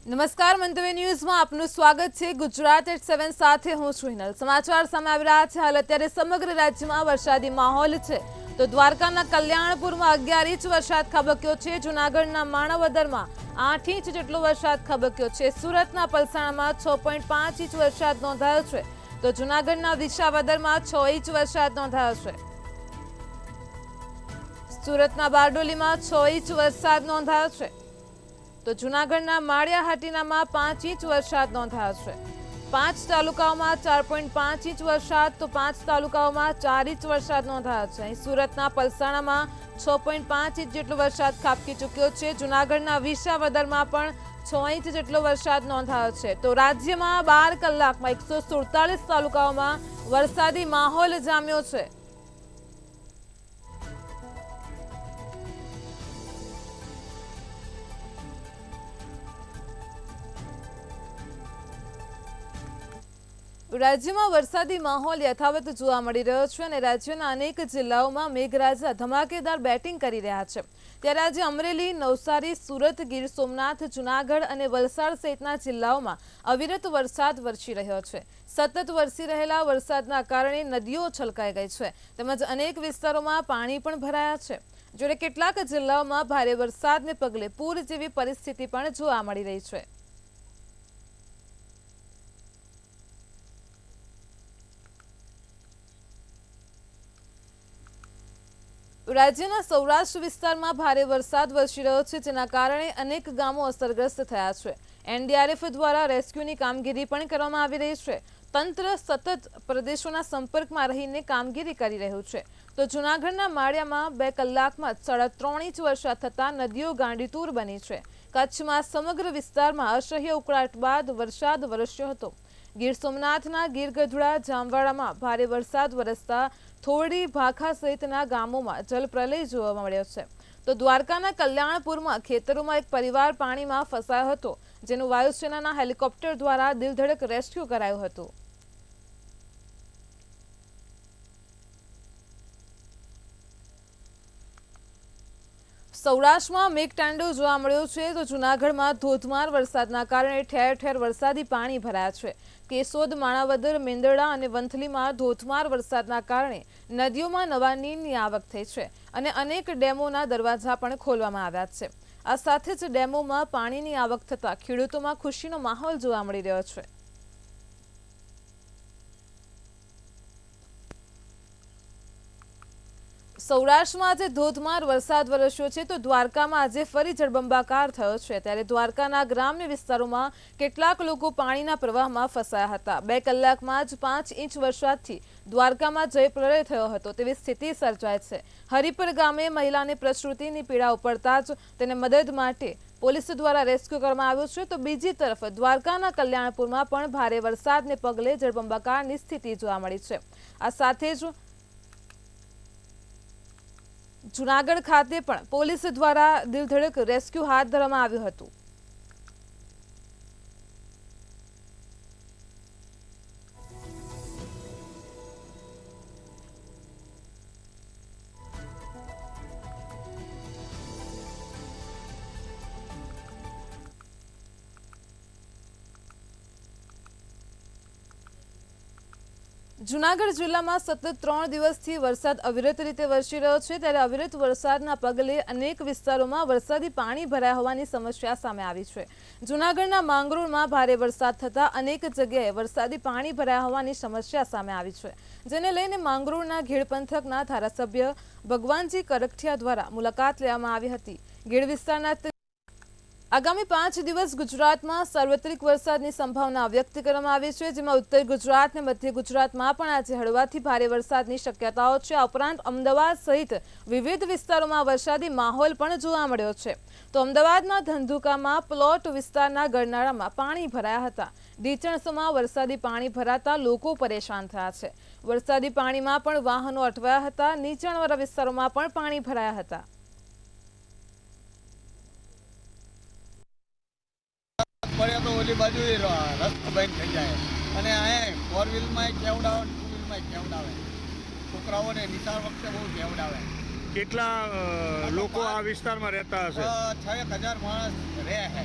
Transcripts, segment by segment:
નમસ્કાર, મંતવ્ય ન્યૂઝમાં આપનું સ્વાગત છે। ગુજરાત એટ 7 સાથે હું છું હિનલ। સમાચાર સામે આવી રહ્યા છે। હાલ અત્યારે સમગ્ર રાજ્યમાં વરસાદી માહોલ છે। તો દ્વારકાના કલ્યાણપુરમાં 11 ઇંચ વરસાદ ખાબક્યો છે। જૂનાગઢના માણાવદરમાં 8 ઇંચ જેટલો વરસાદ ખાબક્યો છે। સુરતના પલસાણામાં 6.5 ઇંચ વરસાદ નોંધાયો છે। તો જૂનાગઢના વિસાવદરમાં 6 ઇંચ વરસાદ નોંધાયો છે। સુરતના બારડોલીમાં 6 ઇંચ વરસાદ નોંધાયો છે। તો જૂનાગઢના માળિયાહાટીનામાં 5 ઇંચ વરસાદ નોંધાયો છે। 5 તાલુકાઓમાં 4.5 ઇંચ વરસાદ, તો 5 તાલુકાઓમાં 4 ઇંચ વરસાદ નોંધાયો છે। અહીં સુરતના પલસાણામાં 6.5 ઇંચ જેટલો વરસાદ ખાબકી ચૂક્યો છે। જૂનાગઢના વિસાવદરમાં પણ 6 ઇંચ જેટલો વરસાદ નોંધાયો છે। તો રાજ્યમાં 12 કલાકમાં 147 તાલુકાઓમાં વરસાદી માહોલ જામ્યો છે। રાજ્યમાં વરસાદી માહોલ યથાવત જોવા મળી રહ્યો છે અને રાજ્યના અનેક જિલ્લાઓમાં મેઘરાજા ધમાકેદાર બેટિંગ કરી રહ્યા છે। ત્યારે આજે અમરેલી, નવસારી, સુરત, ગીર સોમનાથ, જૂનાગઢ અને વલસાડ સહિતના જિલ્લાઓમાં અવિરત વરસાદ વરસી રહ્યો છે। સતત વરસી રહેલા વરસાદના કારણે નદીઓ છલકાઈ ગઈ છે તેમજ અનેક વિસ્તારોમાં પાણી પણ ભરાયા છે। જોડે કેટલાક જિલ્લાઓમાં ભારે વરસાદને પગલે પૂર જેવી પરિસ્થિતિ પણ જોવા મળી રહી છે। રાજ્યના સૌરાષ્ટ્ર વિસ્તારમાં ભારે વરસાદ વરસી રહ્યો છે, જેના કારણે અનેક ગામો અસરગ્રસ્ત થયા છે। એનડીઆરએફ દ્વારા રેસ્ક્યુની કામગીરી પણ કરવામાં આવી રહી છે। તંત્ર સતત પ્રદેશોના સંપર્કમાં રહીને કામગીરી કરી રહ્યું છે। તો જૂનાગઢના માળિયામાં 2 કલાકમાં 3.5 ઇંચ વરસાદ થતાં નદીઓ ગાંડીતૂર બની છે। કચ્છમાં સમગ્ર વિસ્તારમાં અસહ્ય ઉકળાટ બાદ વરસાદ વરસ્યો હતો। ગીર સોમનાથના ગીરગઢડા, જામવાડામાં ભારે વરસાદ વરસતા થોડી, ભાખા સહિતના ગામોમાં જલપ્રલય જોવા મળ્યો છે। તો દ્વારકાના કલ્યાણપુરમાં ખેતરોમાં એક પરિવાર પાણીમાં ફસાયો હતો, જેનું વાયુસેનાના હેલિકોપ્ટર દ્વારા દિલધડક રેસ્ક્યુ કરાયું હતું। સૌરાષ્ટ્રમાં મેઘતાંડવ જોવા મળ્યો છે। તો જૂનાગઢમાં ધોધમાર વરસાદના કારણે ઠેર ઠેર વરસાદી પાણી ભરાયા છે। કેશોદ, માણાવદર, મેંદરડા અને વંથલીમાં ધોધમાર વરસાદના કારણે નદીઓમાં નવા નીરની આવક થઈ છે અને અનેક ડેમોના દરવાજા પણ ખોલવામાં આવ્યા છે। આ સાથે જ ડેમોમાં પાણીની આવક થતાં ખેડૂતોમાં ખુશીનો માહોલ જોવા મળી રહ્યો છે। સૌરાષ્ટ્રમાં આજે ધોધમાર વરસાદ વરસ્યો છે। તો દ્વારકામાં આજે ફરી જળબંબાકાર થયો છે। ત્યારે દ્વારકાના ગ્રામ્ય વિસ્તારોમાં કેટલાક લોકો પાણીના પ્રવાહમાં ફસાયા હતા। 2 કલાકમાં જ 5 ઇંચ વરસાદથી દ્વારકામાં જળપ્રલય થયો હતો તેવી સ્થિતિ સર્જાય છે। હરિપર ગામે મહિલાને પ્રસૂતિની પીડા ઉપડતા જ તેને મદદ માટે પોલીસ દ્વારા રેસ્ક્યુ કરવામાં આવ્યો છે। તો બીજી તરફ દ્વારકાના કલ્યાણપુરમાં પણ ભારે વરસાદને પગલે જળબંબાકારની સ્થિતિ જોવા મળી છે। આ સાથે જ જૂનાગઢ ખાતે પણ પોલીસ દ્વારા દિલધડક રેસ્ક્યુ હાથ ધરવામાં આવ્યું હતું। જૂનાગઢ જિલ્લામાં સતત 3 દિવસથી વરસાદ અવિરત રીતે વરસી રહ્યો છે। ત્યારે અવિરત વરસાદના પગલે અનેક વિસ્તારોમાં વરસાદી પાણી ભરાયા હોવાની સમસ્યા સામે આવી છે। જૂનાગઢના માંગરોળમાં ભારે વરસાદ થતાં અનેક જગ્યાએ વરસાદી પાણી ભરાયા હોવાની સમસ્યા સામે આવી છે, જેને લઈને માંગરોળના ઘેડ પંથકના ધારાસભ્ય ભગવાનજી કરકઠિયા દ્વારા મુલાકાત લેવામાં આવી હતી। ઘેડ વિસ્તારના આગામી 5 દિવસ ગુજરાતમાં સાર્વત્રિક વરસાદની સંભાવના વ્યક્ત કરવામાં આવી છે, જેમાં ઉત્તર ગુજરાત અને મધ્ય ગુજરાતમાં પણ આજે હળવાથી ભારે વરસાદની શક્યતાઓ છે। આ ઉપરાંત અમદાવાદ સહિત વિવિધ વિસ્તારોમાં વરસાદી માહોલ પણ જોવા મળ્યો છે। તો અમદાવાદના ધંધુકામાં પ્લોટ વિસ્તારના ગરનાળામાં પાણી ભરાયા હતા। ઢીચણસમાં વરસાદી પાણી ભરાતા લોકો પરેશાન થયા છે। વરસાદી પાણીમાં પણ વાહનો અટવાયા હતા। નીચાણવાળા વિસ્તારોમાં પણ પાણી ભરાયા હતા। પડે તો ઓલી બાજુ રસ્તો બંધ થઈ જાય અને અહીંયા 4 વ્હીલમાં કેવડાવે, 2 વ્હીલમાં કેવડાવે। છોકરાઓને નિશાળ વખતે બહુ કેવડાવે। કેટલા લોકો આ વિસ્તારમાં રહેતા હશે? 6,000 માણસ રહે છે।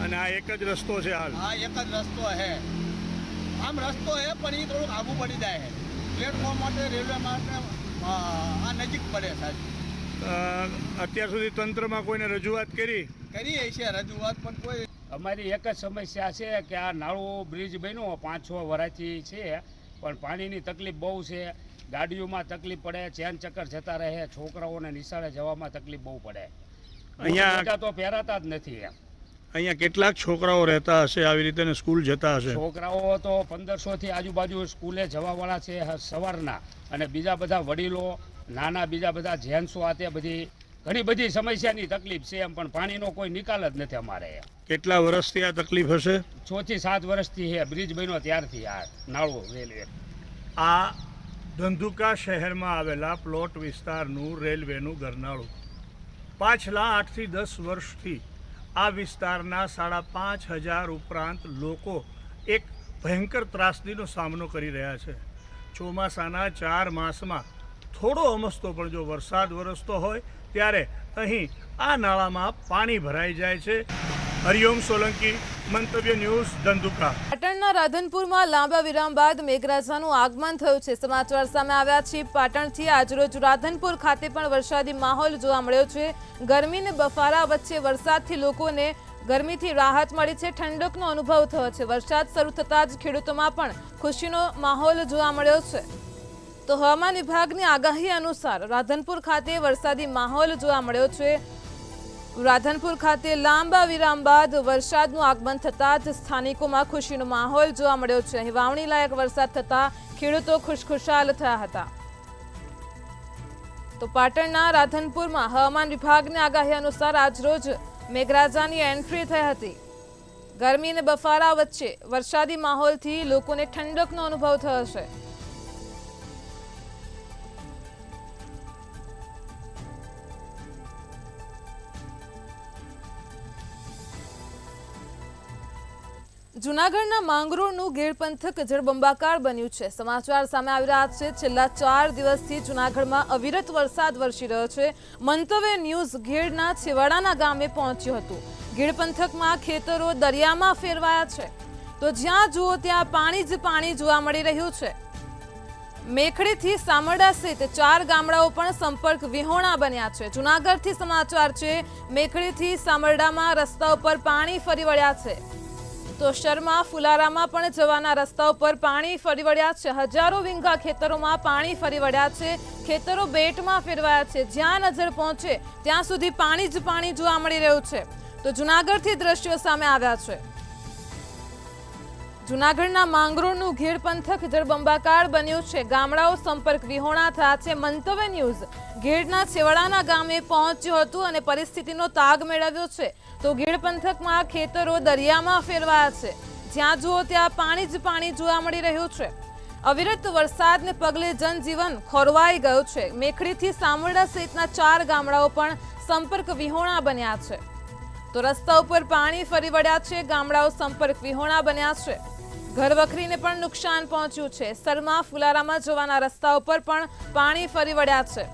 અને આ એક જ રસ્તો છે હાલ? આ એક જ રસ્તો છે. આમ રસ્તો છે પણ એ થોડુંક આગું પડી જાય છે. પ્લેટફોર્મ માટે રેલવે માટે આ નજીક પડે સાહેબ. અત્યાર સુધી તંત્રમાં કોઈને રજૂઆત કરીએ છે રજૂઆત પણ કોઈ. અમારી એક જ સમસ્યા છે કે આ નાળું બ્રિજ બન્યો 5-6 વર્ષથી છે, પણ પાણીની તકલીફ બહુ છે. ગાડીઓમાં તકલીફ પડે, ચેન ચક્કર જતા રહે, છોકરાઓને નિશાળે જવામાં તકલીફ બહુ પડે. અહીંયા તો પહેરાતા જ નથી. અહીંયા કેટલાક છોકરાઓ રહેતા હશે આવી રીતે ને સ્કૂલ જતા હશે? છોકરાઓ તો 1500થી આજુબાજુ સ્કૂલે જવાવાળા છે સવારના, અને બીજા બધા વડીલો, નાના બીજા બધા જેન્ટ્સો આ તે બધી ઘણી બધી સમસ્યાની તકલીફ છે એમ, પણ પાણીનો કોઈ નિકાલ જ નથી અમારે. કેટલા વર્ષથી આ તકલીફ હશે? 6 થી 7 વર્ષથી છે, બ્રિજ બન્યો ત્યારથી આ નાળું રેલવે. આ ધંધુકા શહેરમાં આવેલા પ્લોટ વિસ્તારનું રેલવેનું ગરનાળું પાછલા 8 થી 10 વર્ષથી આ વિસ્તારના 5,500 ઉપરાંત લોકો એક ભયંકર ત્રાસદીનો સામનો કરી રહ્યા છે. ચોમાસાના 4 માસમાં થોડો અમસ્તો પણ જો વરસાદ વરસતો હોય ત્યારે અહીં આ નાળામાં પાણી ભરાઈ જાય છે. હરિઓમ સોલંકી, મંતવ્ય ન્યૂઝ, ધંધુકા. પાટણના રાધનપુરમાં લાંબા વિરામ બાદ મેઘરાજાનું આગમન થયું છે. સમાચાર સામે આવ્યા છે પાટણથી. આજરોજ રાધનપુર ખાતે પણ વરસાદી માહોલ જોવા મળ્યો છે. ગરમી અને બફારા વચ્ચે વરસાદથી લોકોને ગરમીથી રાહત મળી છે, ઠંડકનો અનુભવ થયો છે. વરસાદ શરૂ થતાં જ ખેડૂતોમાં પણ ખુશીનો માહોલ જોવા મળ્યો છે. તો હવામાન વિભાગની આગાહી અનુસાર રાધનપુર ખાતે વરસાદી માહોલ જોવા મળ્યો છે. રાધનપુર ખાતે લાંબા વિરામ બાદ વરસાદનું આગમન થતાં જ સ્થાનિકોમાં ખુશીનો માહોલ જોવા મળ્યો છે. અહીં વાવણી લાયક વરસાદ થતાં ખેડૂતો ખુશખુશાલ થયા હતા. તો પાટણના રાધનપુરમાં હવામાન વિભાગની આગાહી અનુસાર આજરોજ મેઘરાજાની એન્ટ્રી થઈ હતી. ગરમી અને બફારા વચ્ચે વરસાદી માહોલથી લોકોને ઠંડકનો અનુભવ થયો છે. જૂનાગઢના માંગરોળનું ગીર પંથક જળબંબાકાર બન્યું છે. સમાચાર સામે આવી રહ્યા છે. છેલ્લા 4 દિવસથી જૂનાગઢમાં અવિરત વરસાદ વરસી રહ્યો છે. મંતવ્ય ન્યૂઝ ગીરના છેવાડાના ગામે પહોંચ્યું હતું. ગીર પંથકમાં ખેતરો દરિયામાં ફેરવાયા છે, તો જ્યાં જુઓ ત્યાં પાણી જ પાણી જોવા મળી રહ્યું છે. મેખડીથી સામરડા સહિત 4 ગામડાઓ પણ સંપર્ક વિહોણા બન્યા છે. જૂનાગઢથી સમાચાર છે. મેખડીથી સામરડામાં રસ્તા ઉપર પાણી ફરી વળ્યા છે. તો શર્મા ફુલારામાં પણ જવાના રસ્તા ઉપર પાણી ફરી વળ્યા છે. હજારો વીંગા ખેતરોમાં પાણી ફરી વળ્યા છે. ખેતરો બેટમાં ફેરવાયા છે. જ્યાં નજર પહોંચે ત્યાં સુધી પાણી જ પાણી જોવા મળી રહ્યું છે. તો જૂનાગઢથી દ્રશ્યો સામે આવ્યા છે. જૂનાગઢના માંગરોળનું ગીર પંથક જળબંબાકાર બન્યું છે. ગામડાઓ સંપર્ક વિહોણા થયા છે. મંતવ્ય ન્યૂઝ ગીરના છેવાડાના ગામે પહોંચ્યું હતું અને પરિસ્થિતિનો તાગ મેળવ્યો છે. તો ગીર પંથકમાં ખેતરો દરિયામાં ફેરવાયા છે. જ્યાં જુઓ ત્યાં પાણી જ પાણી જોવા મળી રહ્યું છે. અવિરત વરસાદને પગલે જનજીવન ખોરવાઈ ગયું છે. મેખડીથી સામરડા સહિતના 4 ગામડાઓ પણ સંપર્ક વિહોણા બન્યા છે. તો રસ્તા ઉપર પાણી ફરી વળ્યા છે. ગામડાઓ સંપર્ક વિહોણા બન્યા છે. ઘર વખરીને પણ નુકસાન પહોંચ્યું છે. શર્મા ફુલારામાં જવાના રસ્તા ઉપર પણ પાણી ફરી વળ્યા છે.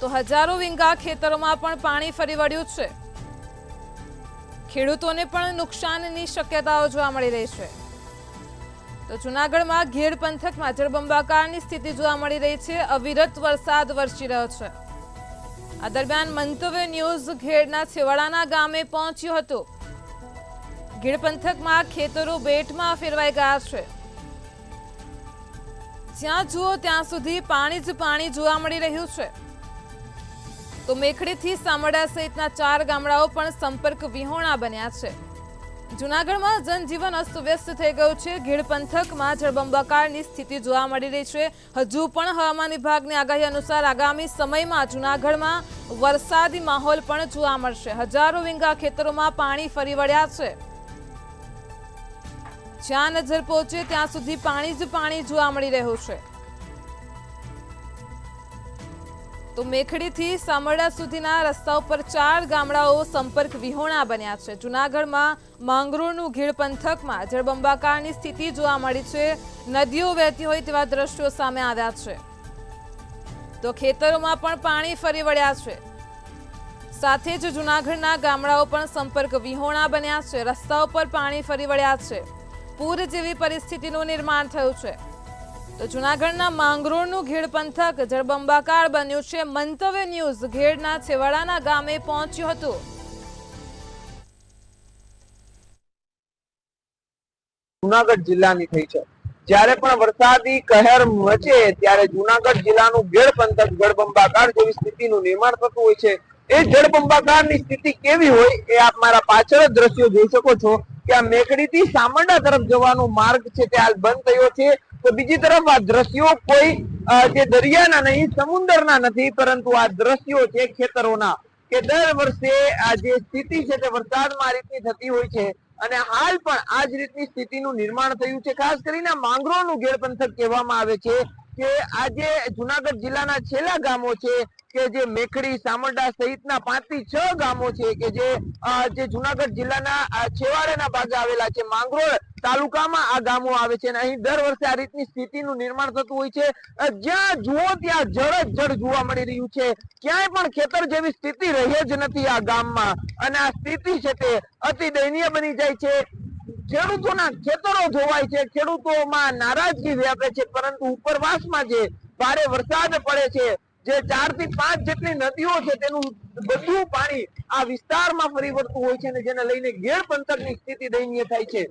તો હજારો વીંગા ખેતરોમાં પણ પાણી ફરી વળ્યું છે. ખેડૂતોને પણ નુકસાનની શક્યતાઓ જોવા મળી રહી છે. તો જૂનાગઢમાં ગીર પંથકમાં જળબંબાકારની સ્થિતિ જોવા મળી રહી છે. અવિરત વરસાદ વરસી રહ્યો છે. આ દરમિયાન મંતવ્ય ન્યૂઝ ઘેડના છેવાડાના ગામે પહોંચ્યું હતું. ગીર પંથકમાં ખેતરો બેટમાં ફેરવાઈ ગયા છે. જ્યાં જુઓ ત્યાં સુધી પાણી જ પાણી જોવા મળી રહ્યું છે. તો મેખડીથી સામરડા સહિતના 4 ગામડાઓ પણ સંપર્ક વિહોણા બન્યા છે. જૂનાગઢમાં જનજીવન અસ્તવ્યસ્ત થઈ ગયું છે. ગીર પંથકમાં જળબંબાકારની સ્થિતિ જોવા મળી રહી છે. હજુ પણ હવામાન વિભાગની આગાહી અનુસાર આગામી સમયમાં જૂનાગઢમાં વરસાદી માહોલ પણ જોવા મળશે. હજારો વીંગા ખેતરોમાં પાણી ફરી વળ્યા છે. જ્યાં નજર પહોંચે ત્યાં સુધી પાણી જ પાણી જોવા મળી રહ્યું છે. તો મેખડીથી સામરડા સુધીના રસ્તા ઉપર 4 ગામડાઓ સંપર્ક વિહોણા બન્યા છે. જૂનાગઢમાં માંગરોળનું ગીર પંથકમાં જળબંબાકારની સ્થિતિ જોવા મળી છે. નદીઓ વહેતી હોય તેવા દ્રશ્યો સામે આવ્યા છે. તો ખેતરોમાં પણ પાણી ફરી વળ્યા છે. સાથે જ જૂનાગઢના ગામડાઓ પણ સંપર્ક વિહોણા બન્યા છે. રસ્તાઓ પર પાણી ફરી વળ્યા છે. પૂર જેવી પરિસ્થિતિનું નિર્માણ થયું છે. તો જૂનાગઢના માંગરોળનું ઘેડ પંથક જળબંબાકાર બન્યું છે. મંતવ્ય ન્યૂઝ ઘેડના છેવાડાના ગામે પહોંચ્યું હતું. જૂનાગઢ જિલ્લાની થઈ છે. જ્યારે પણ વરસાદી કહેર મચે ત્યારે જૂનાગઢ જિલ્લાનું ઘેડ પંથક જળબંબાકાર જેવી સ્થિતિનું નિર્માણ થતું હોય છે. એ જળબંબાકારની સ્થિતિ કેવી હોય એ આપ મારા પાછળ જ દ્રશ્યો જોઈ શકો છો કે આ મેકડીથી સામરડા તરફ જવાનો માર્ગ છે તે હાલ બંધ થયો છે. તો બીજી તરફ આ દ્રશ્યો કોઈ જે દરિયાના નહીં સમુદ્રના નથી, પરંતુ આ દ્રશ્યો છે ખેતરોના, કે દર વર્ષે આ જે સ્થિતિ છે તે વરસાદમાં આ રીતની થતી હોય છે. અને હાલ પણ આ જ રીતની સ્થિતિનું નિર્માણ થયું છે. ખાસ કરીને માંગરોળનું ઘેડ પંથક કહેવામાં આવે છે કે આજે જુનાગઢ જિલ્લાના છેલ્લા ગામો છે કે જે મેખડી, સામરડા સહિતના 5 થી 6 ગામો છે કે જે જુનાગઢ જિલ્લાના છેવાડાના ભાગે આવેલા છે. માંગરોળ તાલુકામાં આ ગામો આવે છે અને અહીં દર વર્ષે આ રીતની સ્થિતિનું નિર્માણ થતું હોય છે. જ્યાં જુઓ ત્યાં જળ જ જળ જોવા મળી રહ્યું છે. ક્યાંય પણ ખેતર જેવી સ્થિતિ રહી જ નથી આ ગામમાં. અને આ સ્થિતિ છે તે અતિ દયનીય બની જાય છે. ખેડૂતોના ખેતરો ધોવાય છે, ખેડૂતોમાં નારાજગી વ્યાપે છે, પરંતુ ઉપરવાસમાં જે ભારે વરસાદ પડે છે, જે 4 થી 5 જેટલી નદીઓ છે તેનું બધું પાણી આ વિસ્તારમાં ફરી વળતું હોય છે અને જેને લઈને ઘેડ પંથકની સ્થિતિ દયનીય થાય છે.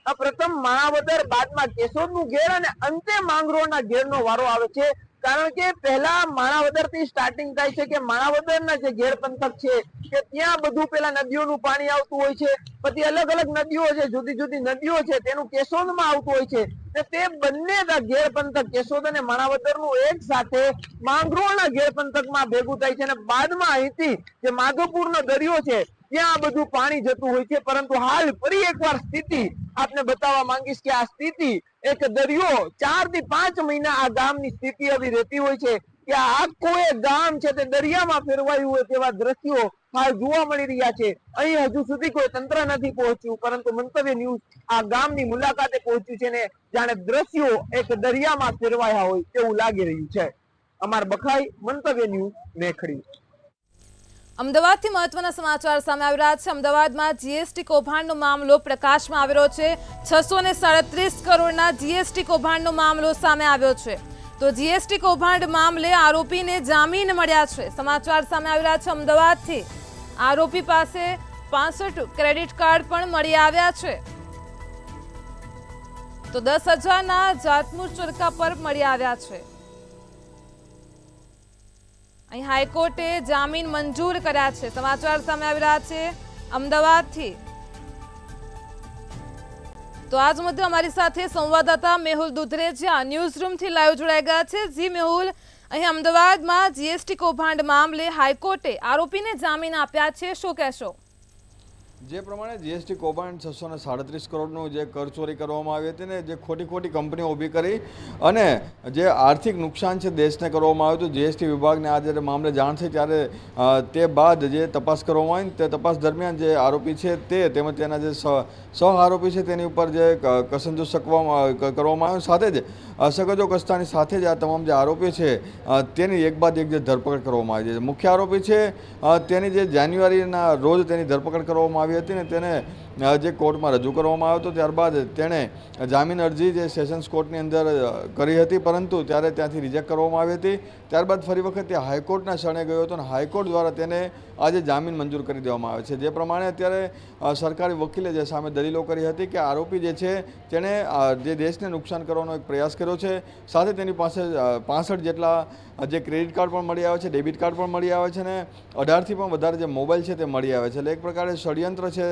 આ પ્રથમ માણાવદર, બાદમાં કેશોદનું ઘેડ અને અંતે માંગરોળના ઘેડનો વારો આવે છે. કારણ કે પહેલા માણાવદર થી સ્ટાર્ટિંગ થાય છે કે માણાવદરના જે ઘેડ પંથક છે કે ત્યાં બધું પેલા નદીઓનું પાણી આવતું હોય છે. પછી અલગ અલગ નદીઓ છે, જુદી જુદી નદીઓ છે, તેનું કેશોદમાં આવતું હોય છે. તે બંને ઘેડ પંથક કેશોદ અને માણાવદરનું એક સાથે માંગરોળના ઘેડ પંથકમાં ભેગું થાય છે અને બાદમાં અહીંથી જે માધવપુરનો દરિયો છે ત્યાં આ બધું પાણી જતું હોય છે. પરંતુ હાલ ફરી એકવાર સ્થિતિ આપને બતાવવા માંગીશ કે આ સ્થિતિ એક દરિયો 4 થી 5 મહિના આ ગામની સ્થિતિ આવી રહેતી હોય છે કે આ આખું એ ગામ છે તે દરિયામાં ફેરવાયું હોય તેવા દ્રશ્યો હાલ જોવા મળી રહ્યા છે. અહીં હજુ સુધી કોઈ તંત્ર નથી પહોંચ્યું, પરંતુ મંતવ્ય ન્યૂઝ આ ગામની મુલાકાતે પહોંચ્યું છે ને જાણે દ્રશ્યો એક દરિયામાં ફેરવાયા હોય તેવું લાગી રહ્યું છે. અમાર બખાઈ, મંતવ્ય ન્યૂઝ, મેખડી. અમદાવાદથી મહત્વના સમાચાર સામે આવી રહ્યા છે. અમદાવાદમાં જીએસટી કૌભાંડનો મામલો પ્રકાશમાં આવ્યો છે. 637 કરોડના જીએસટી કૌભાંડનો મામલો સામે આવ્યો છે. તો જીએસટી કૌભાંડ મામલે આરોપીને જામીન મળ્યા છે. સમાચાર સામે આવી રહ્યા છે અમદાવાદથી. આરોપી પાસે 65 ક્રેડિટ કાર્ડ પણ મળી આવ્યા છે. તો 10,000ના જાતમુચરકા પર મળી આવ્યા છે. અહીં હાઈકોર્ટે જામીન મંજૂર કર્યા છે. સમાચાર સામે આવી રહ્યા છે અમદાવાદથી. તો આજ મુદ્દે અમારી સાથે સંવાદદાતા મેહુલ દુધરેજિયા ન્યૂઝ રૂમથી લાઈવ જોડાઈ ગયા છે. જી મેહુલ, અહીં અમદાવાદમાં જીએસટી કૌભાંડ મામલે હાઈકોર્ટે આરોપીને જામીન આપ્યા છે, શું કહેશો? જે પ્રમાણે જીએસટી કૌભાંડ 637 કરોડનું જે કરચોરી કરવામાં આવી હતી ને, જે ખોટી કંપનીઓ ઊભી કરી અને જે આર્થિક નુકસાન છે દેશને કરવામાં આવ્યું હતું, જીએસટી વિભાગને આ જ્યારે મામલે જાણ થઈ ત્યારે તે બાદ જે તપાસ કરવામાં આવી તે તપાસ દરમિયાન જે આરોપી છે તે તેમજ તેના જે સહ આરોપી છે તેની ઉપર જે કસંજોસ કરવામાં આવ્યો, સાથે જ સગજો કસ્તાની સાથે જ આ તમામ જે આરોપી છે તેની એક બાદ એક જે ધરપકડ કરવામાં આવી છે. મુખ્ય આરોપી છે તેની જે જાન્યુઆરીના રોજ તેની ધરપકડ કરવામાં આવી હતી ને તેને જે કોર્ટમાં રજૂ કરવામાં આવ્યો હતો. ત્યારબાદ તેણે જામીન અરજી જે સેશન્સ કોર્ટની અંદર કરી હતી, પરંતુ ત્યારે ત્યાંથી રિજેક્ટ કરવામાં આવી હતી. ત્યારબાદ ફરી વખત તે હાઈકોર્ટના શરણે ગયો હતો અને હાઈકોર્ટ દ્વારા તેને આજે જામીન મંજૂર કરી દેવામાં આવે છે. જે પ્રમાણે અત્યારે સરકારી વકીલે જે સામે દલીલો કરી હતી કે આરોપી જે છે તેણે જે દેશને નુકસાન કરવાનો એક પ્રયાસ કર્યો છે, સાથે તેની પાસે 65 જેટલા જે ક્રેડિટ કાર્ડ પણ મળી આવે છે, ડેબિટ કાર્ડ પણ મળી આવે છે અને 18થી પણ વધારે જે મોબાઈલ છે તે મળી આવે છે. એટલે એક પ્રકારે ષડયંત્ર છે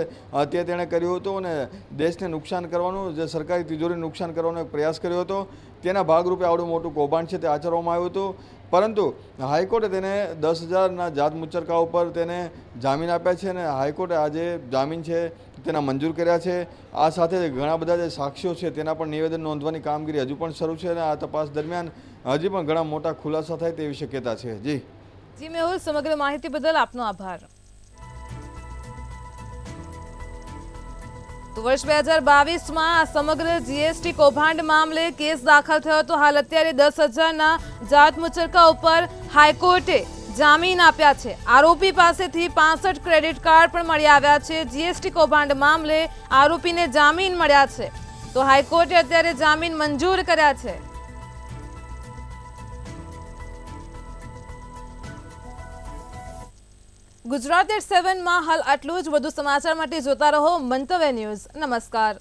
તે તેણે કર્યું હતું અને દેશને નુકસાન કરવાનું, જે સરકારી તિજોરીને નુકસાન કરવાનો એક પ્રયાસ કર્યો હતો. તેના ભાગરૂપે આવડું મોટું કૌભાંડ છે તે આચરવામાં આવ્યું હતું. પરંતુ હાઈકોર્ટે તેને 10,000ના જાત મુચરકા ઉપર તેને જામીન આપ્યા છે અને હાઈકોર્ટે આજે જામીન છે તેના મંજૂર કર્યા છે. આ સાથે ઘણા બધા જે સાક્ષીઓ છે તેના પણ નિવેદન નોંધવાની કામગીરી હજુ પણ શરૂ છે અને આ તપાસ દરમિયાન હજી પણ ઘણા મોટા ખુલાસા થાય તેવી શક્યતા છે. જી મેહુલ, સમગ્ર માહિતી બદલ આપનો આભાર. તો વર્ષ 2022માં આ સમગ્ર જીએસટી કૌભાંડ મામલે કેસ દાખલ થયો હતો. હાલ અત્યારે 10,000ના જાત મુચરકા ઉપર હાઈકોર્ટે જામીન આપ્યા છે। આરોપી પાસેથી 65 ક્રેડિટ કાર્ડ પણ મળી આવ્યા છે। જીએસટી કૌભાંડ મામલે આરોપીને જામીન મળ્યા છે, તો હાઈકોર્ટે અત્યારે જામીન મંજૂર કર્યા છે। ગુજરાત@7 માં હાલ આટલું જ। વધુ સમાચાર માટે જોતા રહો મંતવ્ય ન્યૂઝ। નમસ્કાર।